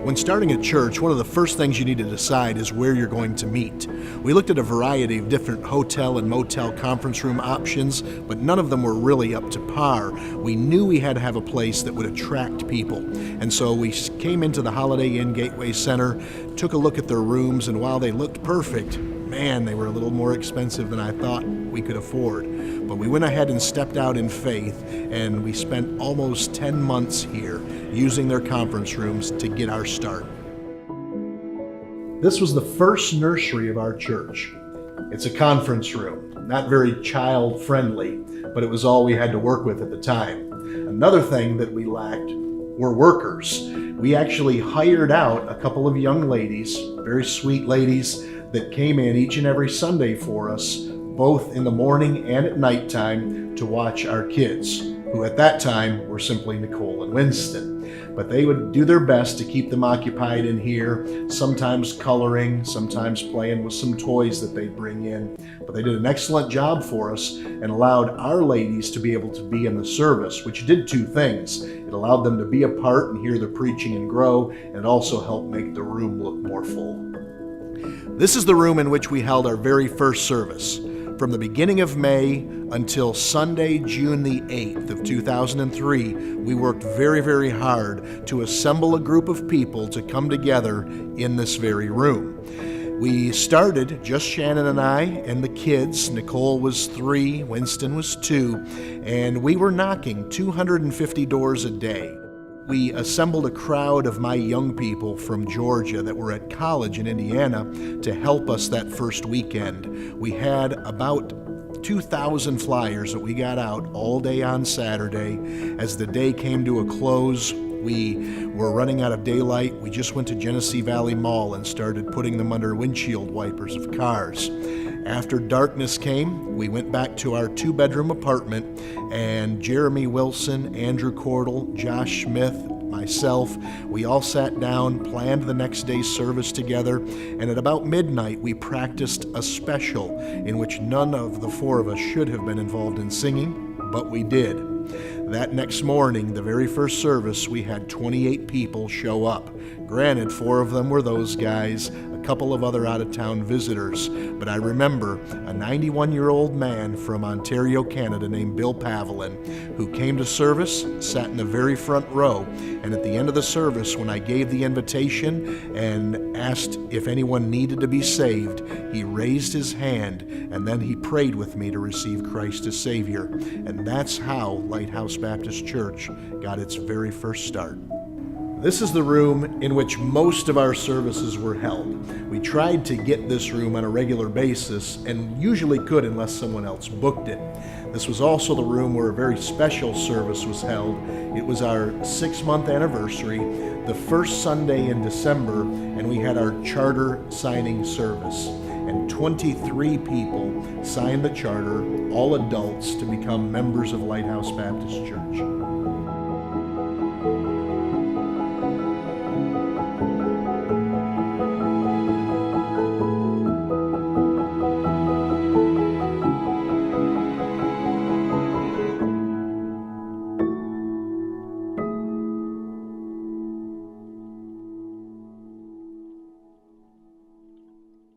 When starting a church, one of the first things you need to decide is where you're going to meet. We looked at a variety of different hotel and motel conference room options, but none of them were really up to par. We knew we had to have a place that would attract people. And so we came into the Holiday Inn Gateway Center, took a look at their rooms, and while they looked perfect, man, they were a little more expensive than I thought we could afford. But we went ahead and stepped out in faith, and we spent almost 10 months here using their conference rooms to get our start. This was the first nursery of our church. It's a conference room, not very child-friendly, but it was all we had to work with at the time. Another thing that we lacked were workers. We actually hired out a couple of young ladies, very sweet ladies, that came in each and every Sunday for us, both in the morning and at nighttime, to watch our kids, who at that time were simply Nicole and Winston. But they would do their best to keep them occupied in here, sometimes coloring, sometimes playing with some toys that they'd bring in. But they did an excellent job for us and allowed our ladies to be able to be in the service, which did two things. It allowed them to be a part and hear the preaching and grow, and it also helped make the room look more full. This is the room in which we held our very first service. From the beginning of May until Sunday, June the 8th of 2003, we worked very, very hard to assemble a group of people to come together in this very room. We started, just Shannon and I and the kids. Nicole was 3, Winston was 2, and we were knocking 250 doors a day. We assembled a crowd of my young people from Georgia that were at college in Indiana to help us that first weekend. We had about 2,000 flyers that we got out all day on Saturday. As the day came to a close, we were running out of daylight. We just went to Genesee Valley Mall and started putting them under windshield wipers of cars. After darkness came, we went back to our 2-bedroom apartment, and Jeremy Wilson, Andrew Cordell, Josh Smith, myself, we all sat down, planned the next day's service together, and at about midnight we practiced a special in which none of the 4 of us should have been involved in singing, but we did. That next morning, the very first service, we had 28 people show up. Granted, 4 of them were those guys, a couple of other out-of-town visitors, but I remember a 91-year-old man from Ontario, Canada named Bill Pavelin, who came to service, sat in the very front row, and at the end of the service, when I gave the invitation and asked if anyone needed to be saved, he raised his hand, and then he prayed with me to receive Christ as Savior. And that's how Lighthouse Baptist Church got its very first start. This is the room in which most of our services were held. We tried to get this room on a regular basis and usually could unless someone else booked it. This was also the room where a very special service was held. It was our 6-month anniversary, the first Sunday in December, and we had our charter signing service. And 23 people signed the charter, all adults, to become members of Lighthouse Baptist Church.